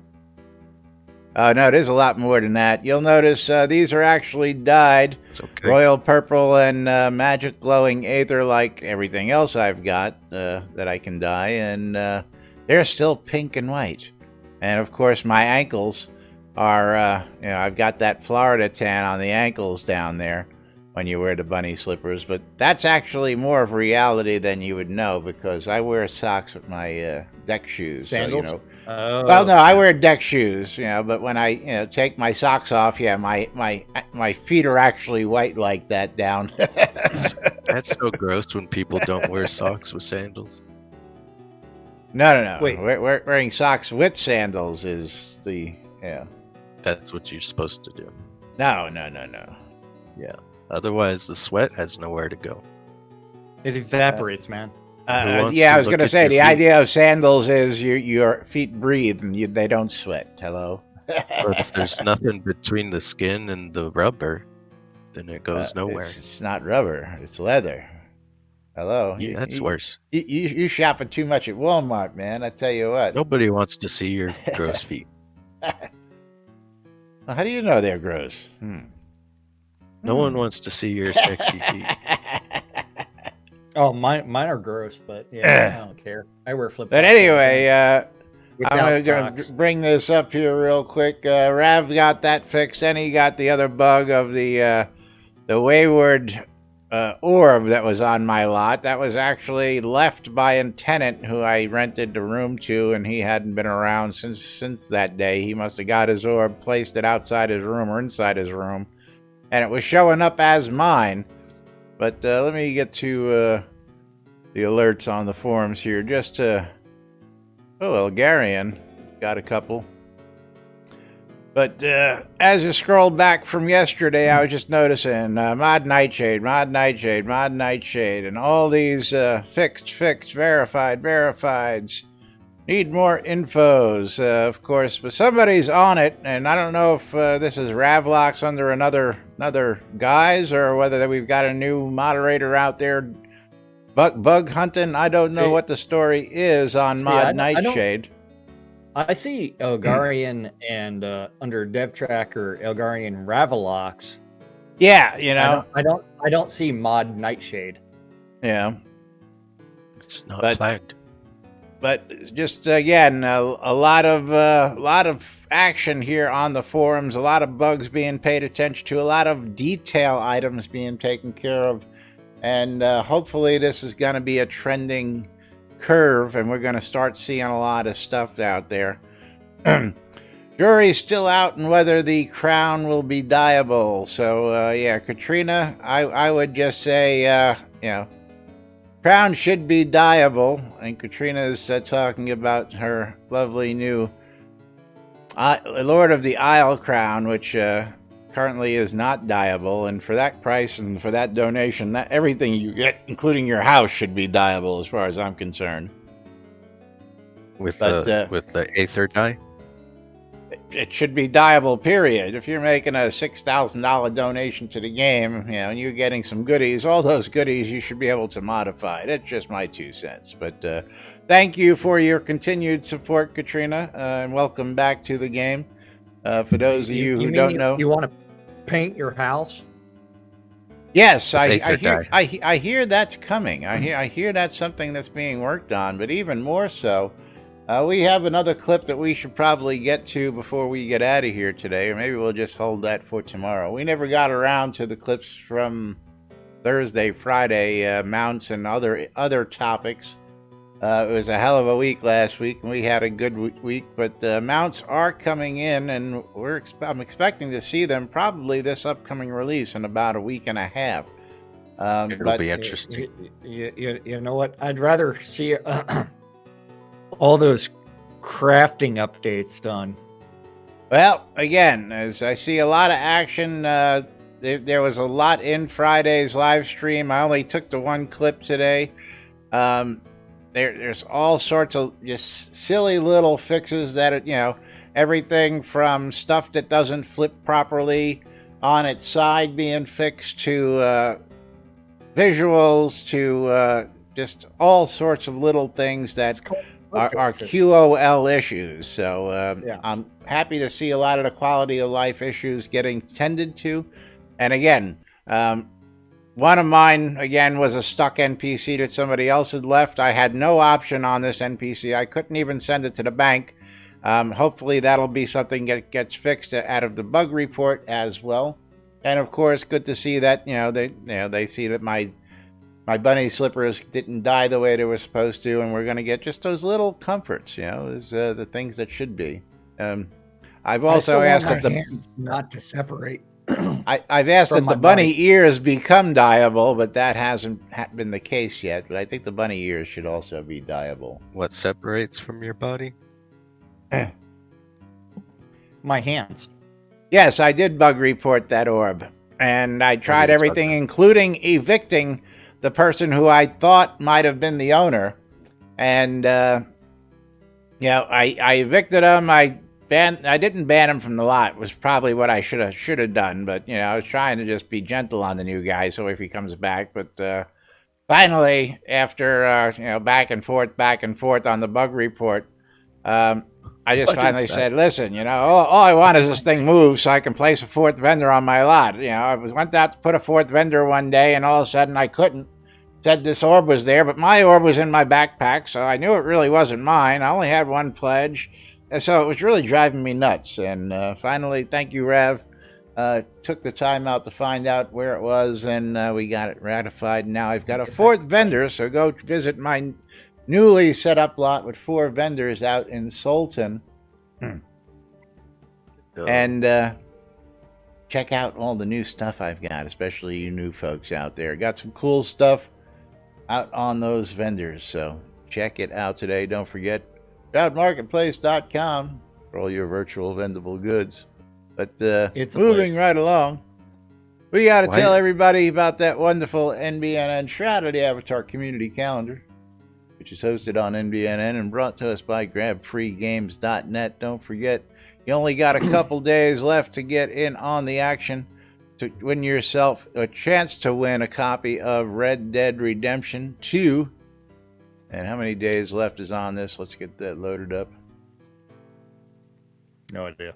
A: Oh no, there's a lot more than that. You'll notice these are actually dyed
C: It's okay.
A: royal purple and magic glowing aether, like everything else I've got that I can dye, and they're still pink and white. And of course, my ankles are, I've got that Florida tan on the ankles down there when you wear the bunny slippers. But that's actually more of reality than you would know, because I wear socks with my deck shoes.
B: Sandals?
A: So,
B: Oh.
A: well, no, I wear deck shoes, but when I take my socks off, my feet are actually white like that down.
C: That's so gross when people don't wear socks with sandals.
A: No.
B: Wait.
A: Wearing socks with sandals is the,
C: That's what you're supposed to do.
A: No.
C: Otherwise, the sweat has nowhere to go.
B: It evaporates, man.
C: wants
A: Yeah,
C: to
A: I was
C: look
A: going to
C: at
A: say,
C: your
A: the
C: feet?
A: idea of sandals is your feet breathe and they don't sweat. Hello?
C: But if there's nothing between the skin and the rubber, then it goes nowhere.
A: It's not rubber. It's leather. Hello?
C: Yeah, that's worse.
A: You shopping too much at Walmart, man. I tell you what.
C: Nobody wants to see your gross feet.
A: Well, how do you know they're gross?
C: No one wants to see your sexy feet.
B: Oh, mine are gross, but yeah, I don't care. I wear flip.
A: But anyway,
B: Without
A: I'm going to
B: socks.
A: bring this up here real quick. Rav got that fixed, and he got the other bug of the wayward orb that was on my lot. That was actually left by a tenant who I rented the room to, and he hadn't been around since that day. He must have got his orb, placed it outside his room or inside his room, and it was showing up as mine. But let me get to the alerts on the forums here. Just to... Oh, Elgarian got a couple. But as I scrolled back from yesterday, I was just noticing Mod Nightshade, and all these fixed, verifieds. Need more infos, of course, but somebody's on it, and I don't know if this is Ravlox under another guise, or whether we've got a new moderator out there bug hunting. I don't know what the story is on Mod Nightshade.
B: I see Elgarian and under Dev Tracker Elgarian Ravlox.
A: Yeah,
B: I don't see Mod Nightshade.
A: Yeah,
C: It's not flagged.
A: But just again, a lot of action here on the forums. A lot of bugs being paid attention to. A lot of detail items being taken care of, and hopefully this is going to be a trending curve, and we're going to start seeing a lot of stuff out there. Jury's still out on whether the crown will be dyeable. So yeah, Katrina, I would just say crown should be dyeable, and Katrina is talking about her lovely new Lord of the Isle crown, which currently is not dyeable, and for that price and for that donation, everything you get, including your house, should be dyeable as far as I'm concerned.
C: With the Aether dye?
A: It should be dyeable, period. If you're making a $6,000 donation to the game, and you're getting some goodies, all those goodies you should be able to modify. That's just my 2 cents. But thank you for your continued support, Katrina, and welcome back to the game. For those of you who don't know,
B: you want to paint your house?
A: yes,
C: With
A: I hear that's coming. I hear that's something that's being worked on. But even more so, we have another clip that we should probably get to before we get out of here today, or maybe we'll just hold that for tomorrow. We never got around to the clips from Thursday, Friday mounts and other topics. It was a hell of a week last week, and we had a good week. But mounts are coming in, and I'm expecting to see them probably this upcoming release in about a week and a half.
C: It'll be interesting.
B: You know what? I'd rather see all those crafting updates done.
A: Well, again, as I see a lot of action, there was a lot in Friday's live stream. I only took the one clip today. There's all sorts of just silly little fixes that, everything from stuff that doesn't flip properly on its side being fixed to visuals to just all sorts of little things that are QOL issues. So I'm happy to see a lot of the quality of life issues getting tended to. And again, one of mine, again, was a stuck NPC that somebody else had left. I had no option on this NPC. I couldn't even send it to the bank. Hopefully that'll be something that gets fixed out of the bug report as well. And of course, good to see that, they see that my bunny slippers didn't die the way they were supposed to, and we're going to get just those little comforts, is the things that should be. I've also asked that the
B: hands not to separate.
A: I've asked that the bunny ears become dyeable, but that hasn't been the case yet. But I think the bunny ears should also be dyeable.
C: What separates from your body?
B: My hands.
A: Yes, I did bug report that orb, and I tried everything, including evicting the person who I thought might have been the owner. And I evicted him. I didn't ban him from the lot. Was probably what I should have done, but I was trying to just be gentle on the new guy, so if he comes back. But finally, after back and forth on the bug report, I just finally said, "Listen, all I want is this thing moved so I can place a fourth vendor on my lot." I went out to put a fourth vendor one day, and all of a sudden I couldn't. Said this orb was there, but my orb was in my backpack, so I knew it really wasn't mine. I only had one pledge. And so it was really driving me nuts. And finally, thank you, Rev, took the time out to find out where it was, and we got it ratified. Now I've got a fourth vendor, so go visit my newly set up lot with 4 vendors out in Sultan. And check out all the new stuff I've got, especially you new folks out there. Got some cool stuff out on those vendors, so check it out today. Don't forget ShroudMarketplace.com for all your virtual vendable goods. But it's moving right along. We got to tell everybody about that wonderful NBNN Shrouded Avatar Community Calendar, which is hosted on NBNN and brought to us by GrabFreeGames.net. Don't forget, you only got a couple days left to get in on the action to win yourself a chance to win a copy of Red Dead Redemption 2. And how many days left is on this? Let's get that loaded up.
B: No idea.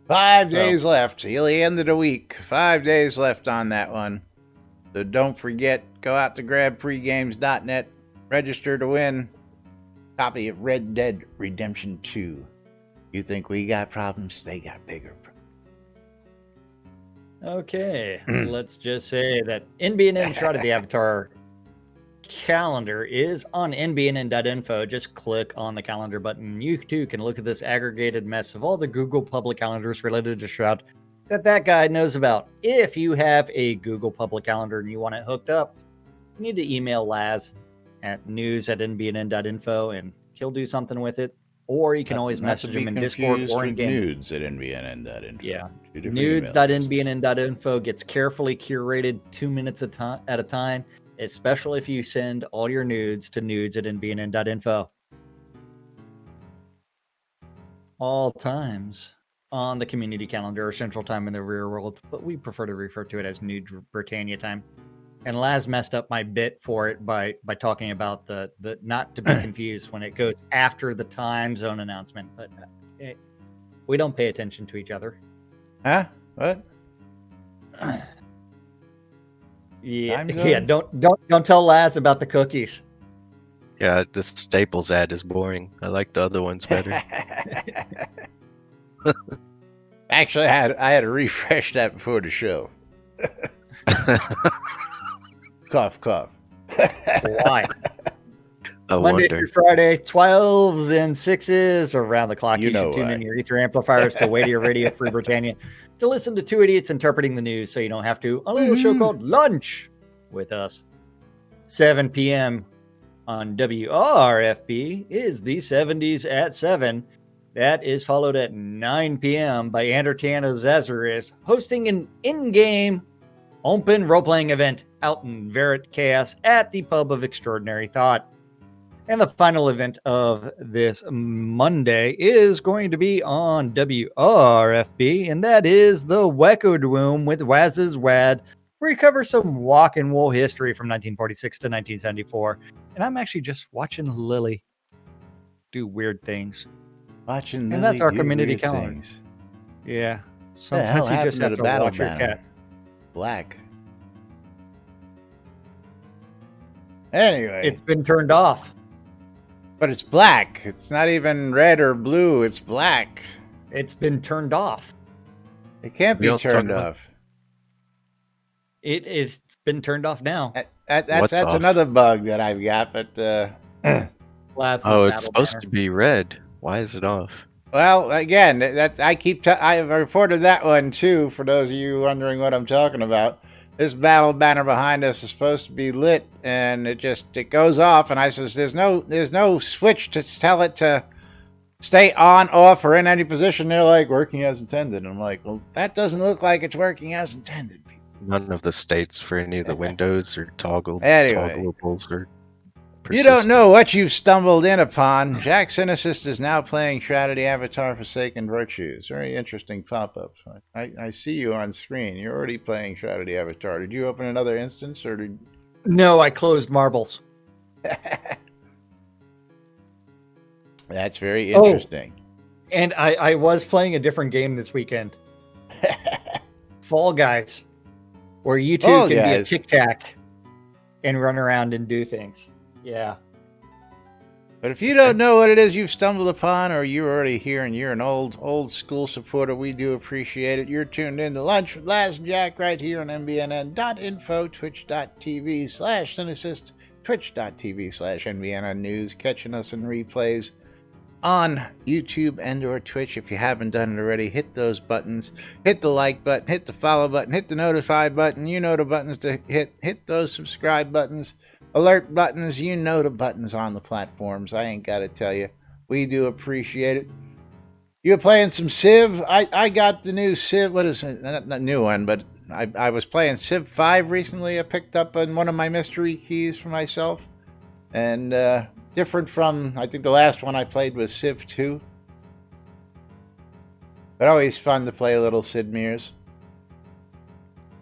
A: 5 days left till the end of the week. 5 days left on that one. So don't forget, go out to GrabFreeGames.net, register to win a copy of Red Dead Redemption 2. You think we got problems? They got bigger problems.
B: Okay, let's just say that NBNN Shrouded the Avatar calendar is on nbnn.info. Just click on the calendar button. You too can look at this aggregated mess of all the Google public calendars related to Shroud that guy knows about. If you have a Google public calendar and you want it hooked up, you need to email Laz at news@nbnn.info and he'll do something with it. Or you can always message him in Discord or in game.
A: Nudes@nbnn.info.
B: Yeah. Nudes.nbnn.info gets carefully curated 2 minutes at a time, especially if you send all your nudes to nudes@nbnn.info. All times on the community calendar or central time in the real world, but we prefer to refer to it as Nude Britannia time. And Laz messed up my bit for it by talking about the not to be confused when it goes after the time zone announcement. But we don't pay attention to each other.
A: Huh? What?
B: Yeah. Don't tell Laz about the cookies.
C: Yeah, the Staples ad is boring. I like the other ones better.
A: Actually, I had to refresh that before the show. Cough, cough.
B: Why?
C: I
B: Monday
C: wonder.
B: through Friday, 12s and 6s around the clock.
A: You
B: You,
A: know
B: should tune
A: why.
B: in your ether amplifiers to Weightier Radio Free Britannia to listen to two idiots interpreting the news so you don't have to on a little show called Lunch with us. 7 p.m. on WRFB is the 70s at 7. That is followed at 9 p.m. by Andertano Zazaris hosting an in-game open role-playing event out in Verit Chaos at the Pub of Extraordinary Thought. And the final event of this Monday is going to be on WRFB, and that is the Wecco Room with Waz's Wad, where we cover some walk and wool history from 1946 to 1974. And I'm actually just watching Lily do weird things.
A: Watching
B: And
A: Lily
B: that's our
A: do
B: community
A: weird
B: calendar.
A: things.
B: Yeah.
A: The hell
B: Sometimes you just
A: happened
B: have
A: the
B: to
A: battle
B: watch your
A: banner?
B: cat.
A: Black. Anyway,
B: It's been turned off.
A: but it's black. It's not even red or blue. It's black.
B: It's been turned off.
A: It can't
C: We
A: be
C: don't talk
A: turned
C: about-
A: off.
B: It's been turned off now.
A: That's
C: What's off?
A: another bug that I've got. But
B: Last
C: Oh,
B: battle
C: it's supposed
B: banner.
C: to be red. Why is it off?
A: well, again, that's I've reported that one too. For those of you wondering what I'm talking about, this battle banner behind us is supposed to be lit, and it goes off. And I says, there's no switch to tell it to stay on, off, or in any position. They're like, working as intended. And I'm like, well, that doesn't look like it's working as intended.
C: None of the states for any of the windows or
A: Anyway.
C: toggleables or.
A: You don't know what you've stumbled in upon. Jack Cynicist is now playing Shroud of the Avatar Forsaken Virtues. Very interesting pop-up. I see you on screen. You're already playing Shroud of the Avatar. Did you open another instance, or did...
B: No, I closed marbles.
A: That's very
B: Oh.
A: interesting.
B: And I was playing a different game this weekend. Fall Guys. Where you two
A: Fall
B: can be a
A: Guys.
B: tic-tac and run around and do things. Yeah.
A: But if you don't know what it is you've stumbled upon, or you're already here and you're an old school supporter, we do appreciate it. You're tuned in to Lunch with Laz and Jack right here on NBNN.info, twitch.tv/Cynicist, twitch.tv/NBNN News, catching us in replays on YouTube and or Twitch. If you haven't done it already, hit those buttons. Hit the like button, hit the follow button, hit the notify button. You know the buttons to hit. Hit those subscribe buttons. Alert buttons, you know the buttons on the platforms. I ain't got to tell you. We do appreciate it. You were playing some Civ. I got the new Civ. What is it? Not new one, but I was playing Civ 5 recently. I picked up on one of my mystery keys for myself. And different from, I think the last one I played was Civ 2. But always fun to play a little Sid Meier's.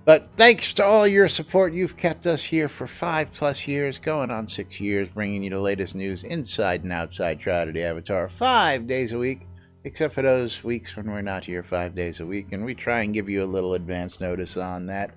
A: But thanks to all your support, you've kept us here for 5+ years, going on 6 years, bringing you the latest news inside and outside Shroud of the Avatar 5 days a week, except for those weeks when we're not here 5 days a week, and we try and give you a little advance notice on that.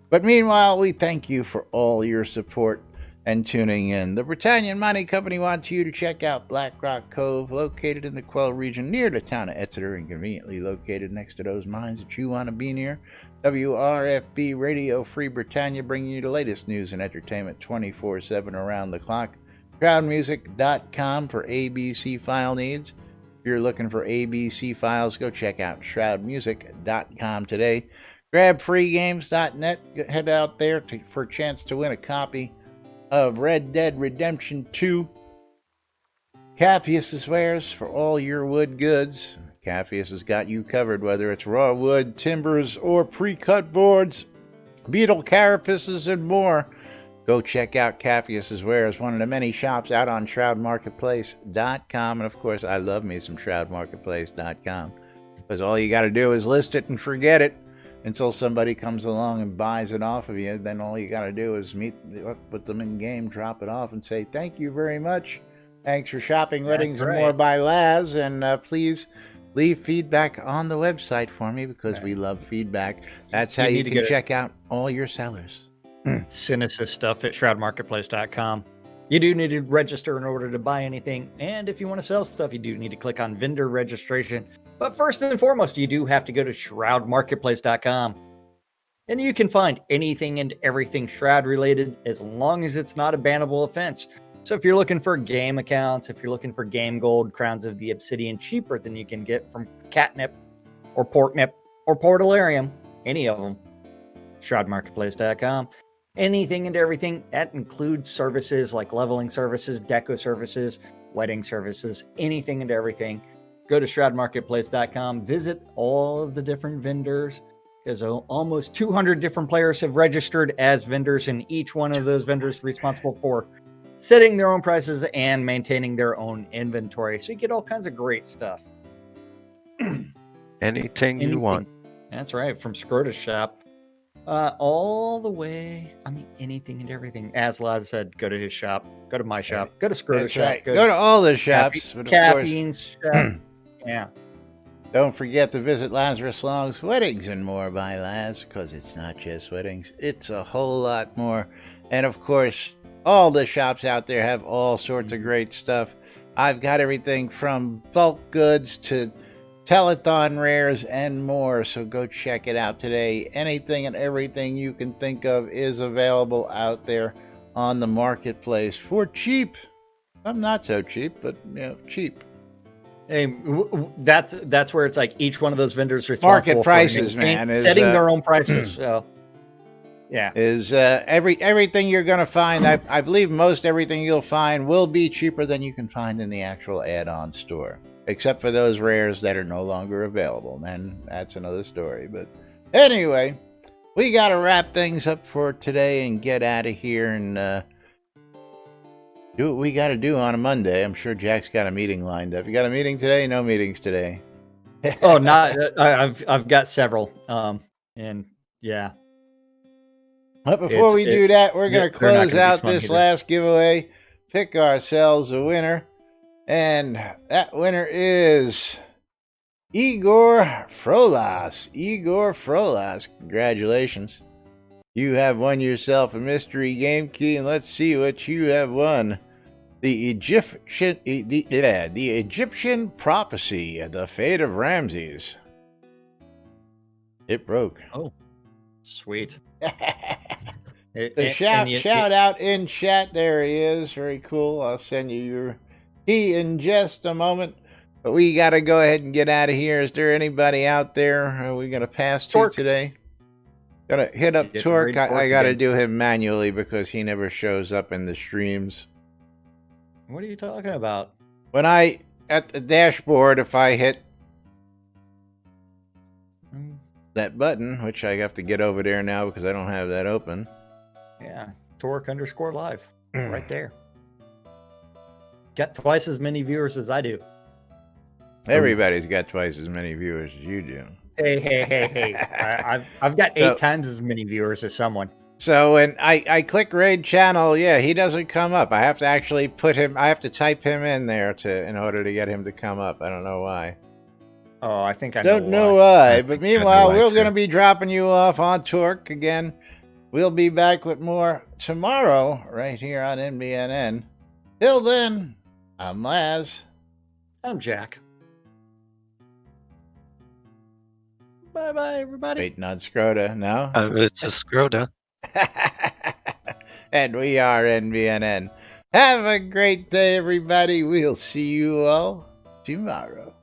A: But meanwhile, we thank you for all your support and tuning in. The Britannian Mining Company wants you to check out Black Rock Cove, located in the Quell region near the town of Exeter and conveniently located next to those mines that you want to be near. WRFB Radio Free Britannia, bringing you the latest news and entertainment 24/7 around the clock. ShroudMusic.com for ABC file needs. If you're looking for ABC files, go check out ShroudMusic.com today. GrabFreeGames.net. Head out there for a chance to win a copy of Red Dead Redemption 2. Capheus Wares for all your wood goods. Capheus has got you covered, whether it's raw wood, timbers, or pre-cut boards, beetle carapaces, and more. Go check out Capheus Wares, one of the many shops out on ShroudMarketplace.com. And of course, I love me some ShroudMarketplace.com, because all you got to do is list it and forget it until somebody comes along and buys it off of you. Then all you got to do is meet up with them in game, drop it off, and say, thank you very much. Thanks for shopping, weddings, and more by Laz. And please leave feedback on the website for me, because we love feedback. That's how you can check out all your sellers.
B: Cynicist stuff at shroudmarketplace.com. You do need to register in order to buy anything. And if you want to sell stuff, you do need to click on vendor registration. But first and foremost, you do have to go to shroudmarketplace.com. And you can find anything and everything Shroud related as long as it's not a bannable offense. So if you're looking for game accounts, if you're looking for game gold, crowns of the obsidian cheaper than you can get from Catnip or Porknip or Portalarium, any of them, shroudmarketplace.com. Anything and everything that includes services like leveling services, deco services, wedding services, anything and everything. Go to shroudmarketplace.com, visit all of the different vendors, because almost 200 different players have registered as vendors, and each one of those vendors is responsible for setting their own prices and maintaining their own inventory. So you get all kinds of great stuff.
C: Anything you want.
B: That's right, from Scrota's shop. All the way, I mean, anything and everything. As Laz said, go to his shop, go to my shop, go to Scrota's
A: That's
B: shop.
A: right. Go to all the shops. But of course,
B: Caffeine's shop. Yeah.
A: don't forget to visit Lazarus Long's Weddings and More by Laz, because it's not just weddings, it's a whole lot more. And of course, all the shops out there have all sorts of great stuff. I've got everything from bulk goods to telethon rares and more, so go check it out today. Anything and everything you can think of is available out there on the marketplace for cheap. I'm not so cheap, but cheap.
B: Hey, that's where it's like each one of those vendors responsible
A: Market prices,
B: for
A: man, is,
B: setting their own prices. So, yeah,
A: is everything you're going to find. I believe most everything you'll find will be cheaper than you can find in the actual add-on store, except for those rares that are no longer available. Then that's another story. But anyway, we got to wrap things up for today and get out of here and do what we got to do on a Monday. I'm sure Jack's got a meeting lined up. You got a meeting today? No meetings today.
B: Oh, not I've got several. And yeah.
A: But before we do that, we're going to
B: they're not
A: close
B: gonna be
A: out
B: fun
A: this
B: either.
A: last giveaway, pick ourselves a winner, and that winner is Igor Frolas. Igor Frolas, congratulations. You have won yourself a mystery game key, and let's see what you have won. The Egyptian Prophecy, The Fate of Ramses. It broke.
B: Oh, sweet.
A: Shout out in chat. There he is. Very cool. I'll send you your key in just a moment. But we got to go ahead and get out of here. Is there anybody out there are we going to pass to
B: Torque.
A: today? Gonna hit up
B: Get to
A: Torque.
B: read Torque
A: I got to
B: again.
A: do him manually because he never shows up in the streams.
B: What are you talking about?
A: When I, at the dashboard, if I hit that button, which I have to get over there now because I don't have that open.
B: Yeah, Torque_live right there. Got twice as many viewers as I do.
A: Everybody's got twice as many viewers as you do.
B: Hey! I've got 8 times as many viewers as someone.
A: So when I click raid channel, yeah, he doesn't come up. I have to actually I have to type him in there in order to get him to come up. I don't know why.
B: Oh, I think I
A: Don't know why. But
C: I know
A: meanwhile,
C: why,
A: we're
C: too.
A: going to be dropping you off on Torque again. We'll be back with more tomorrow right here on NBNN. Till then, I'm Laz.
B: I'm Jack. Bye, everybody.
A: Waiting on Scroda. No?
C: It's a Scroda.
A: And we are NBNN. Have a great day, everybody. We'll see you all tomorrow.